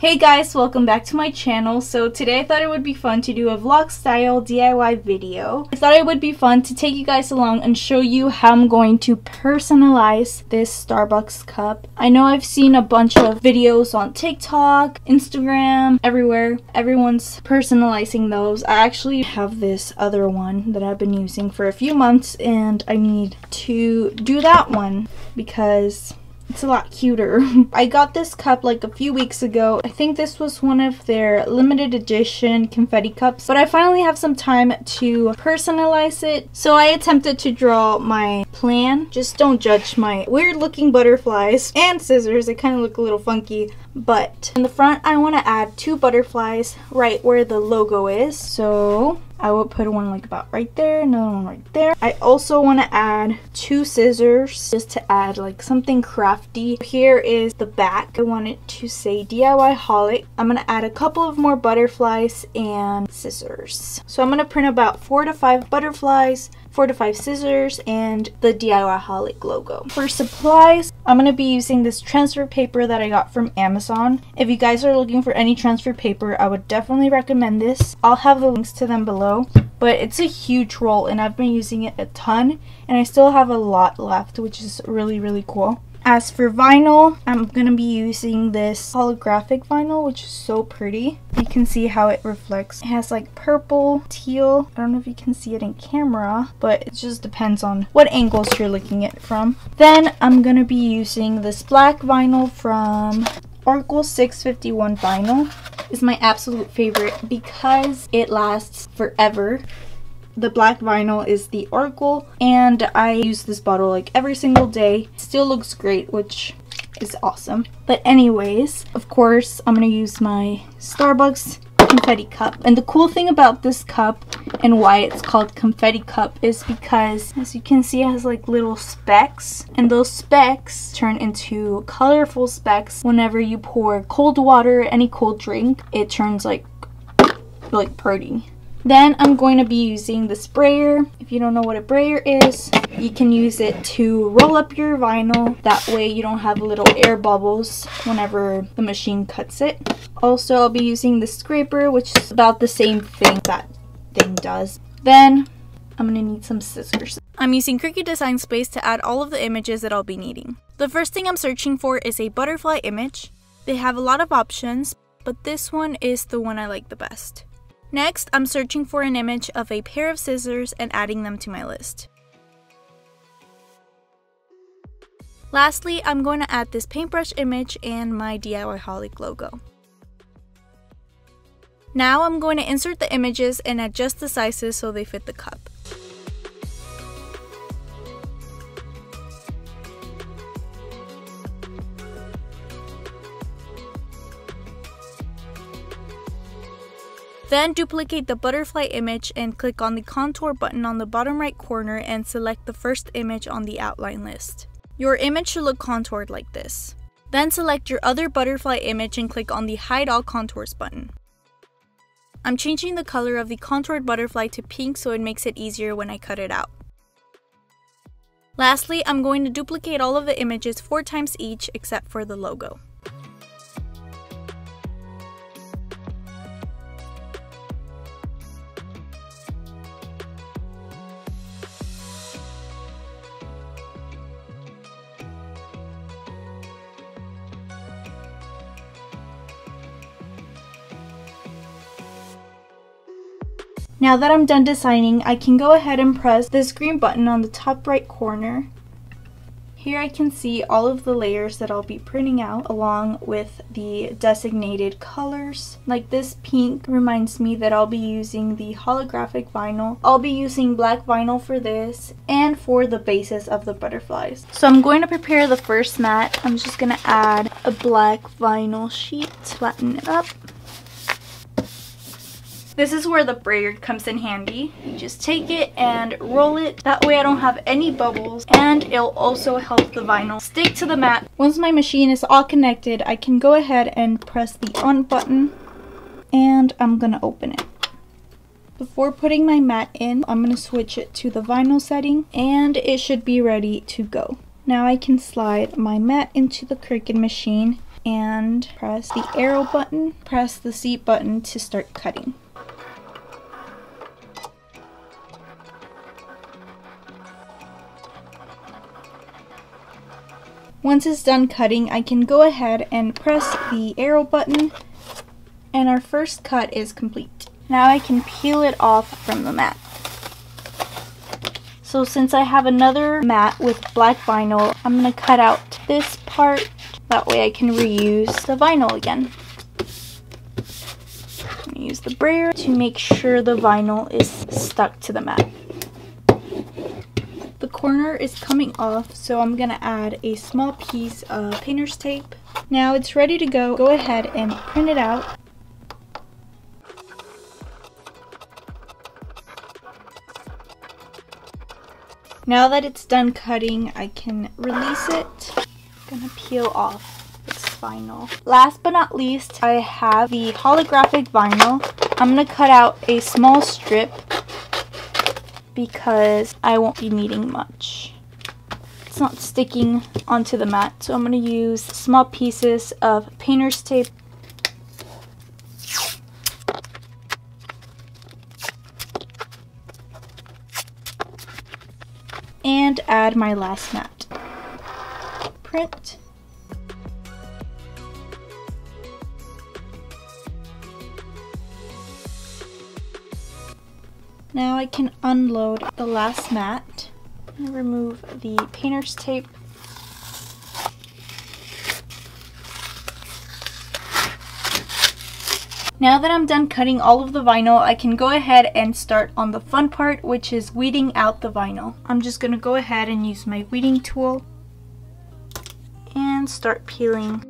Hey guys, welcome back to my channel. So today I thought it would be fun to do a vlog style DIY video. I thought it would be fun to take you guys along and show you how I'm going to personalize this Starbucks cup. I know I've seen a bunch of videos on TikTok, Instagram, everywhere. Everyone's personalizing those. I actually have this other one that I've been using for a few months and I need to do that one because it's a lot cuter. I got this cup like a few weeks ago. I think this was one of their limited edition confetti cups, but I finally have some time to personalize it. So I attempted to draw my plan. Just don't judge my weird looking butterflies and scissors. They kind of look a little funky. But in the front, I want to add 2 butterflies right where the logo is. So I will put one like about right there, another one right there. I also want to add 2 scissors just to add like something crafty. Here is the back. I want it to say DIYholic. I'm going to add a couple of more butterflies and scissors. So I'm going to print about 4 to 5 butterflies, 4 to 5 scissors, and the DIYholic logo. For supplies, I'm going to be using this transfer paper that I got from Amazon. If you guys are looking for any transfer paper, I would definitely recommend this. I'll have the links to them below. But it's a huge roll and I've been using it a ton and I still have a lot left, which is really cool. As for vinyl, I'm going to be using this holographic vinyl, which is so pretty. You can see how it reflects. It has like purple, teal. I don't know if you can see it in camera, but it just depends on what angles you're looking at it from. Then I'm going to be using this black vinyl from Oracle 651 vinyl. Is my absolute favorite because it lasts forever. The black vinyl is the Oracle and I use this bottle like every single day. It still looks great, which is awesome. But anyways, of course, I'm going to use my Starbucks confetti cup. And the cool thing about this cup and why it's called confetti cup is because, as you can see, it has like little specks, and those specks turn into colorful specks whenever you pour cold water, any cold drink. It turns like pretty. Then I'm going to be using the sprayer. If you don't know what a brayer is, you can use it to roll up your vinyl. That way you don't have little air bubbles whenever the machine cuts it. Also, I'll be using the scraper, which is about the same thing that thing does. Then I'm going to need some scissors. I'm using Cricut Design Space to add all of the images that I'll be needing. The first thing I'm searching for is a butterfly image. They have a lot of options, but this one is the one I like the best. Next, I'm searching for an image of a pair of scissors and adding them to my list. Lastly, I'm going to add this paintbrush image and my DIYholic logo. Now I'm going to insert the images and adjust the sizes so they fit the cup. Then duplicate the butterfly image and click on the contour button on the bottom right corner and select the first image on the outline list. Your image should look contoured like this. Then select your other butterfly image and click on the hide all contours button. I'm changing the color of the contoured butterfly to pink so it makes it easier when I cut it out. Lastly, I'm going to duplicate all of the images 4 times each except for the logo. Now that I'm done designing, I can go ahead and press this green button on the top right corner. Here I can see all of the layers that I'll be printing out along with the designated colors. Like this pink reminds me that I'll be using the holographic vinyl. I'll be using black vinyl for this and for the bases of the butterflies. So I'm going to prepare the first mat. I'm just going to add a black vinyl sheet, flatten it up. This is where the brayer comes in handy. You just take it and roll it. That way I don't have any bubbles, and it'll also help the vinyl stick to the mat. Once my machine is all connected, I can go ahead and press the on button and I'm gonna open it. Before putting my mat in, I'm gonna switch it to the vinyl setting and it should be ready to go. Now I can slide my mat into the Cricut machine and press the arrow button, press the seat button to start cutting. Once it's done cutting, I can go ahead and press the arrow button, and our first cut is complete. Now I can peel it off from the mat. So since I have another mat with black vinyl, I'm going to cut out this part. That way I can reuse the vinyl again. I'm going to use the brayer to make sure the vinyl is stuck to the mat. The corner is coming off, so I'm going to add a small piece of painter's tape. Now it's ready to go. Go ahead and print it out. Now that it's done cutting, I can release it. I'm gonna peel off this vinyl. Last but not least, I have the holographic vinyl. I'm gonna cut out a small strip because I won't be needing much. It's not sticking onto the mat, so I'm gonna use small pieces of painter's tape. And add my last mat. Print. Now I can unload the last mat and remove the painter's tape. Now that I'm done cutting all of the vinyl, I can go ahead and start on the fun part, which is weeding out the vinyl. I'm just going to go ahead and use my weeding tool and start peeling.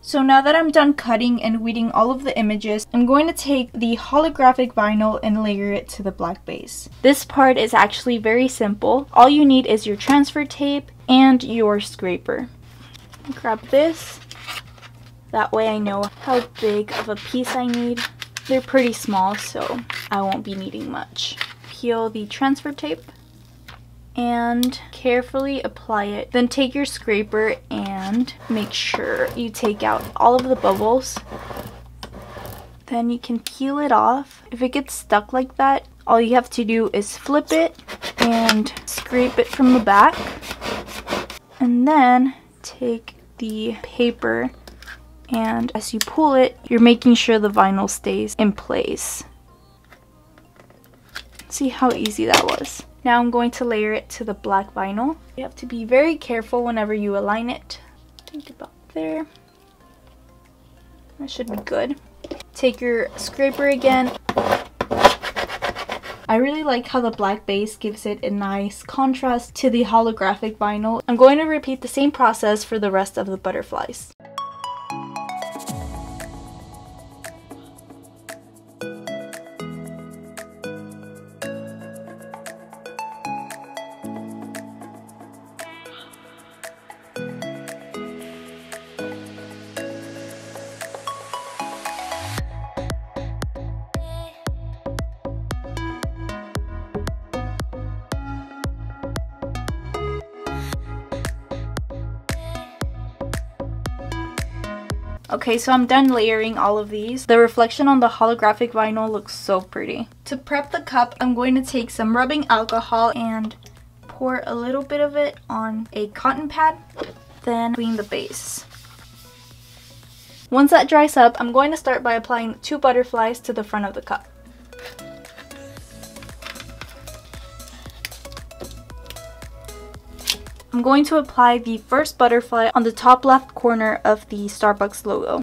So now that I'm done cutting and weeding all of the images, I'm going to take the holographic vinyl and layer it to the black base. This part is actually very simple. All you need is your transfer tape and your scraper. Grab this. That way I know how big of a piece I need. They're pretty small, so I won't be needing much. Peel the transfer tape and carefully apply it. Then take your scraper and make sure you take out all of the bubbles. Then you can peel it off. If it gets stuck like that, all you have to do is flip it and scrape it from the back. And then take the paper, and as you pull it, you're making sure the vinyl stays in place. See how easy that was. Now I'm going to layer it to the black vinyl. You have to be very careful whenever you align it. Think about there. That should be good. Take your scraper again. I really like how the black base gives it a nice contrast to the holographic vinyl. I'm going to repeat the same process for the rest of the butterflies. Okay, so I'm done layering all of these. The reflection on the holographic vinyl looks so pretty. To prep the cup, I'm going to take some rubbing alcohol and pour a little bit of it on a cotton pad, then clean the base. Once that dries up, I'm going to start by applying 2 butterflies to the front of the cup. I'm going to apply the first butterfly on the top left corner of the Starbucks logo.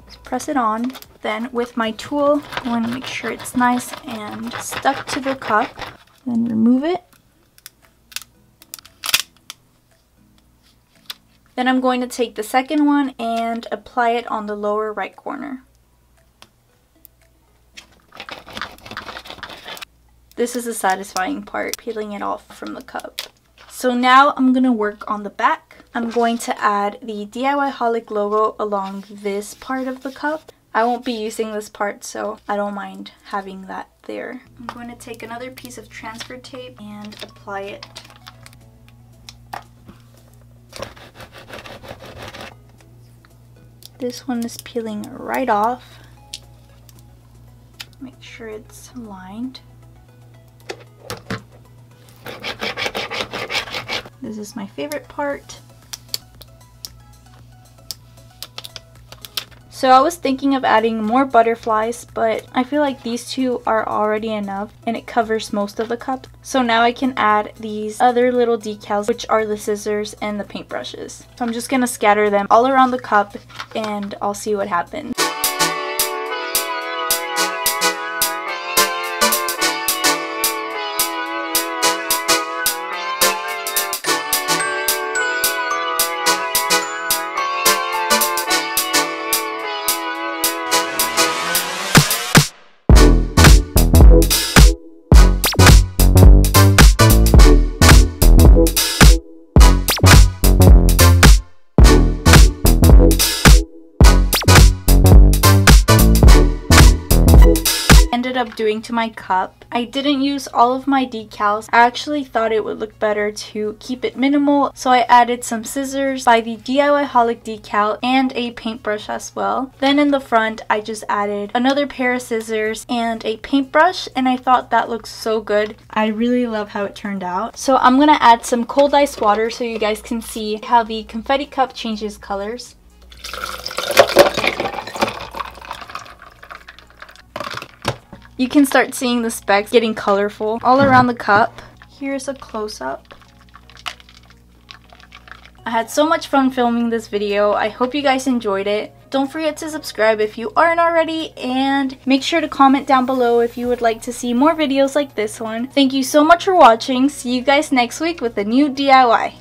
Just press it on. Then with my tool, I want to make sure it's nice and stuck to the cup. Then remove it. Then I'm going to take the second one and apply it on the lower right corner. This is the satisfying part, peeling it off from the cup. So now I'm going to work on the back. I'm going to add the DIYholic logo along this part of the cup. I won't be using this part, so I don't mind having that there. I'm going to take another piece of transfer tape and apply it. This one is peeling right off. Make sure it's aligned. This is my favorite part. So I was thinking of adding more butterflies, but I feel like these two are already enough and it covers most of the cup. So now I can add these other little decals, which are the scissors and the paintbrushes. So I'm just gonna scatter them all around the cup and I'll see what happens. Ended up doing to my cup. I didn't use all of my decals. I actually thought it would look better to keep it minimal, so I added some scissors by the DIYholic decal and a paintbrush as well. Then in the front I just added another pair of scissors and a paintbrush, and I thought that looked so good. I really love how it turned out. So I'm gonna add some cold ice water so you guys can see how the confetti cup changes colors. You can start seeing the specks getting colorful all around the cup. Here's a close-up. I had so much fun filming this video. I hope you guys enjoyed it. Don't forget to subscribe if you aren't already, and make sure to comment down below if you would like to see more videos like this one. Thank you so much for watching. See you guys next week with a new DIY.